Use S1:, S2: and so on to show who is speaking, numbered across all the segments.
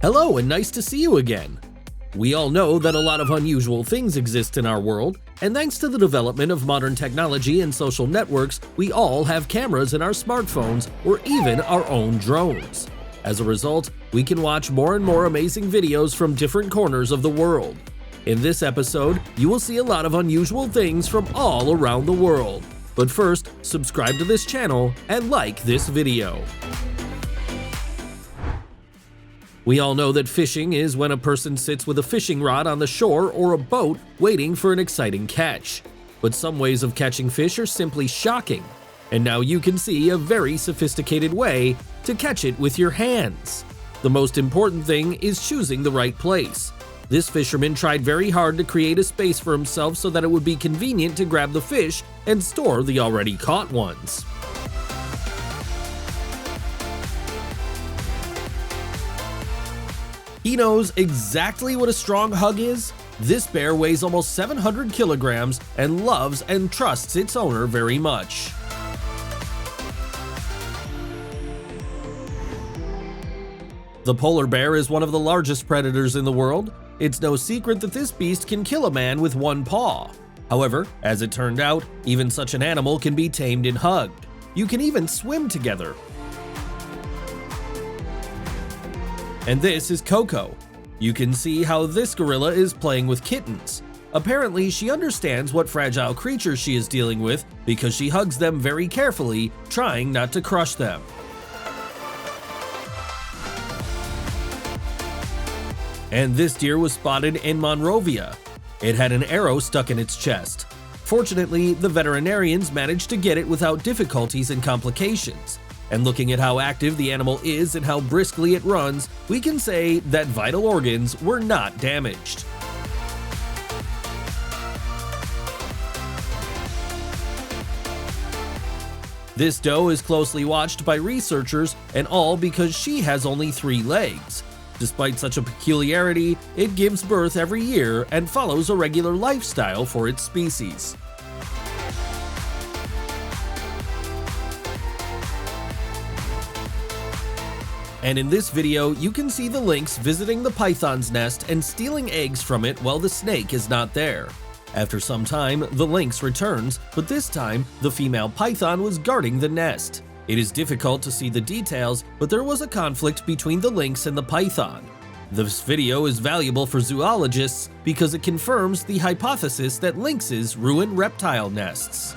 S1: Hello and nice to see you again. We all know that a lot of unusual things exist in our world, and thanks to the development of modern technology and social networks, we all have cameras in our smartphones or even our own drones. As a result, we can watch more and more amazing videos from different corners of the world. In this episode, you will see a lot of unusual things from all around the world. But first, subscribe to this channel and like this video. We all know that fishing is when a person sits with a fishing rod on the shore or a boat waiting for an exciting catch. But some ways of catching fish are simply shocking. And now you can see a very sophisticated way to catch it with your hands. The most important thing is choosing the right place. This fisherman tried very hard to create a space for himself so that it would be convenient to grab the fish and store the already caught ones. He knows exactly what a strong hug is. This bear weighs almost 700 kilograms and loves and trusts its owner very much. The polar bear is one of the largest predators in the world. It's no secret that this beast can kill a man with one paw. However, as it turned out, even such an animal can be tamed and hugged. You can even swim together. And this is Coco. You can see how this gorilla is playing with kittens. Apparently, she understands what fragile creatures she is dealing with because she hugs them very carefully, trying not to crush them. And this deer was spotted in Monrovia. It had an arrow stuck in its chest. Fortunately, the veterinarians managed to get it without difficulties and complications. And looking at how active the animal is and how briskly it runs, we can say that vital organs were not damaged. This doe is closely watched by researchers, and all because she has only 3 legs. Despite such a peculiarity, it gives birth every year and follows a regular lifestyle for its species. And in this video, you can see the lynx visiting the python's nest and stealing eggs from it while the snake is not there. After some time, the lynx returns, but this time, the female python was guarding the nest. It is difficult to see the details, but there was a conflict between the lynx and the python. This video is valuable for zoologists because it confirms the hypothesis that lynxes ruin reptile nests.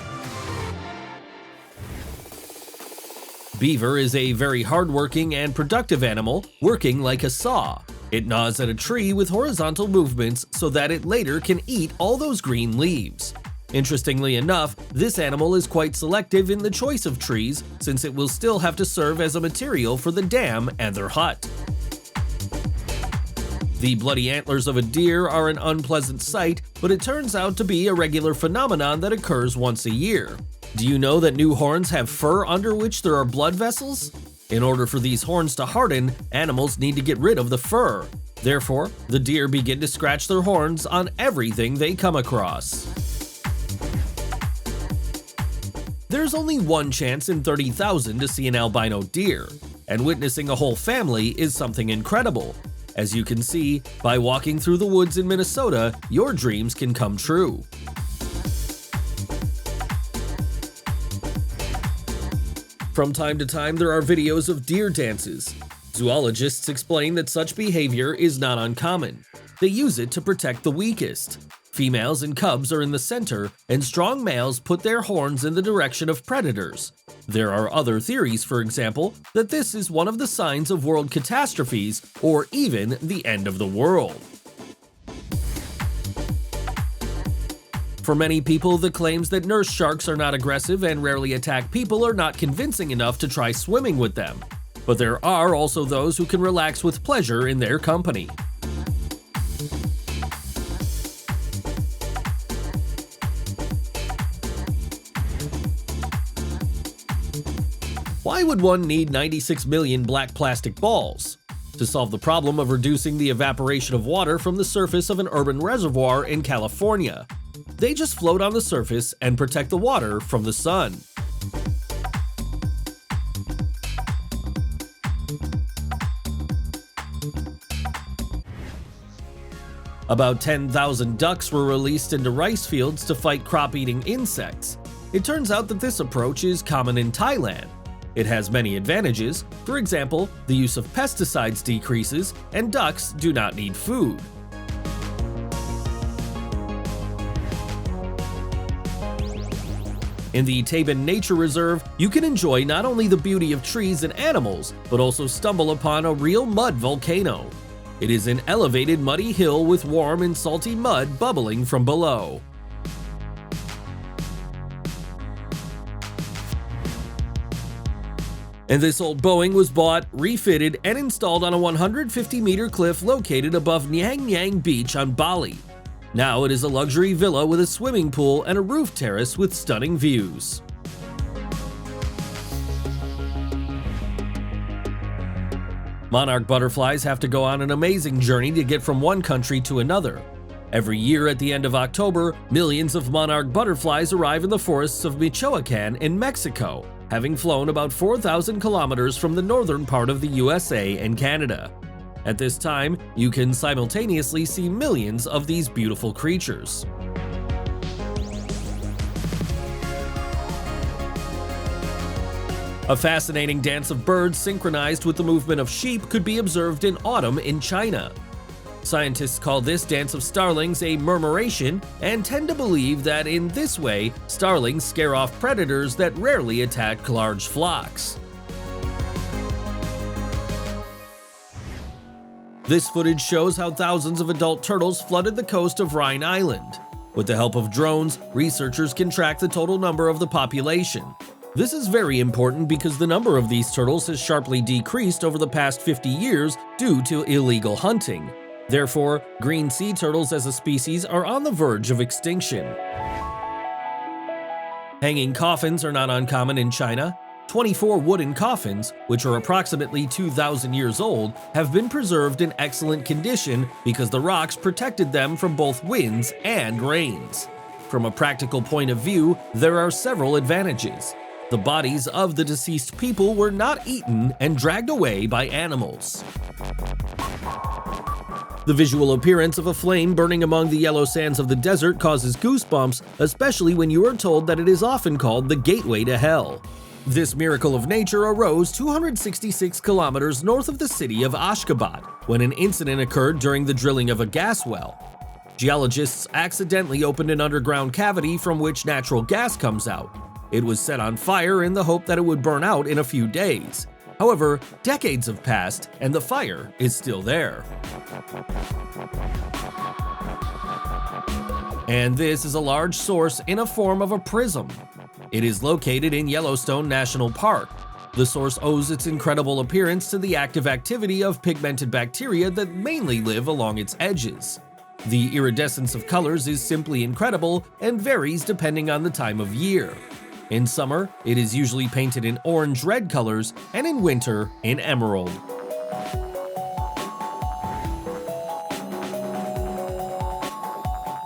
S1: Beaver is a very hardworking and productive animal, working like a saw. It gnaws at a tree with horizontal movements so that it later can eat all those green leaves. Interestingly enough, this animal is quite selective in the choice of trees since it will still have to serve as a material for the dam and their hut. The bloody antlers of a deer are an unpleasant sight, but it turns out to be a regular phenomenon that occurs once a year. Do you know that new horns have fur under which there are blood vessels? In order for these horns to harden, animals need to get rid of the fur. Therefore, the deer begin to scratch their horns on everything they come across. There's only one chance in 30,000 to see an albino deer, and witnessing a whole family is something incredible. As you can see, by walking through the woods in Minnesota, your dreams can come true. From time to time, there are videos of deer dances. Zoologists explain that such behavior is not uncommon. They use it to protect the weakest. Females and cubs are in the center, and strong males put their horns in the direction of predators. There are other theories, for example, that this is one of the signs of world catastrophes or even the end of the world. For many people, the claims that nurse sharks are not aggressive and rarely attack people are not convincing enough to try swimming with them. But there are also those who can relax with pleasure in their company. Why would one need 96 million black plastic balls? To solve the problem of reducing the evaporation of water from the surface of an urban reservoir in California. They just float on the surface and protect the water from the sun. About 10,000 ducks were released into rice fields to fight crop-eating insects. It turns out that this approach is common in Thailand. It has many advantages. For example, the use of pesticides decreases, and ducks do not need food. In the Taban Nature Reserve, you can enjoy not only the beauty of trees and animals, but also stumble upon a real mud volcano. It is an elevated muddy hill with warm and salty mud bubbling from below. And this old Boeing was bought, refitted, and installed on a 150-meter cliff located above Nyang Nyang Beach on Bali. Now it is a luxury villa with a swimming pool and a roof terrace with stunning views. Monarch butterflies have to go on an amazing journey to get from one country to another. Every year at the end of October, millions of monarch butterflies arrive in the forests of Michoacan in Mexico, having flown about 4,000 kilometers from the northern part of the USA and Canada. At this time, you can simultaneously see millions of these beautiful creatures. A fascinating dance of birds synchronized with the movement of sheep could be observed in autumn in China. Scientists call this dance of starlings a murmuration and tend to believe that in this way, starlings scare off predators that rarely attack large flocks. This footage shows how thousands of adult turtles flooded the coast of Rhine Island. With the help of drones, researchers can track the total number of the population. This is very important because the number of these turtles has sharply decreased over the past 50 years due to illegal hunting. Therefore, green sea turtles as a species are on the verge of extinction. Hanging coffins are not uncommon in China. 24 wooden coffins, which are approximately 2,000 years old, have been preserved in excellent condition because the rocks protected them from both winds and rains. From a practical point of view, there are several advantages. The bodies of the deceased people were not eaten and dragged away by animals. The visual appearance of a flame burning among the yellow sands of the desert causes goosebumps, especially when you are told that it is often called the gateway to hell. This miracle of nature arose 266 kilometers north of the city of Ashgabat when an incident occurred during the drilling of a gas well. Geologists accidentally opened an underground cavity from which natural gas comes out. It was set on fire in the hope that it would burn out in a few days. However, decades have passed and the fire is still there. And this is a large source in a form of a prism. It is located in Yellowstone National Park. The source owes its incredible appearance to the active activity of pigmented bacteria that mainly live along its edges. The iridescence of colors is simply incredible and varies depending on the time of year. In summer, it is usually painted in orange-red colors, and in winter, in emerald.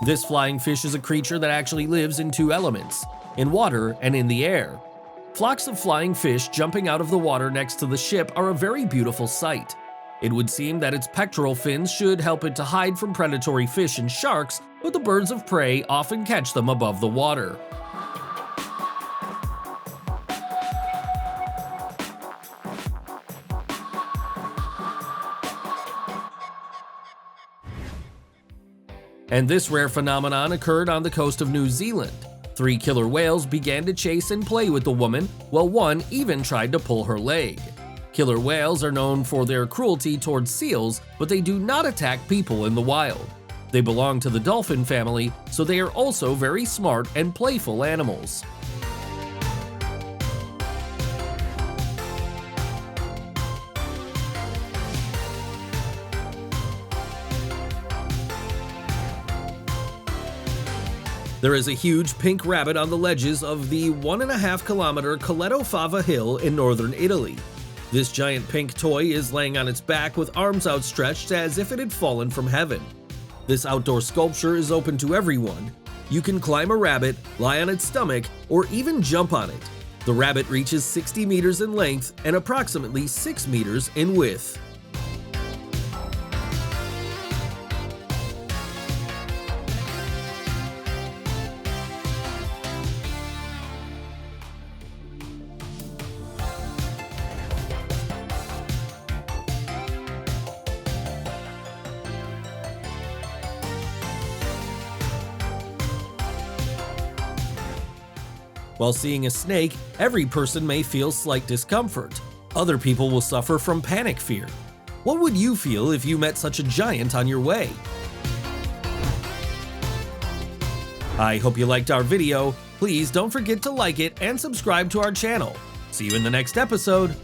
S1: This flying fish is a creature that actually lives in two elements, in water and in the air. Flocks of flying fish jumping out of the water next to the ship are a very beautiful sight. It would seem that its pectoral fins should help it to hide from predatory fish and sharks, but the birds of prey often catch them above the water. And this rare phenomenon occurred on the coast of New Zealand. 3 killer whales began to chase and play with the woman, while one even tried to pull her leg. Killer whales are known for their cruelty towards seals, but they do not attack people in the wild. They belong to the dolphin family, so they are also very smart and playful animals. There is a huge pink rabbit on the ledges of the 1.5-kilometer Coleto Fava Hill in northern Italy. This giant pink toy is laying on its back with arms outstretched as if it had fallen from heaven. This outdoor sculpture is open to everyone. You can climb a rabbit, lie on its stomach, or even jump on it. The rabbit reaches 60 meters in length and approximately 6 meters in width. While seeing a snake, every person may feel slight discomfort. Other people will suffer from panic fear. What would you feel if you met such a giant on your way? I hope you liked our video. Please don't forget to like it and subscribe to our channel. See you in the next episode.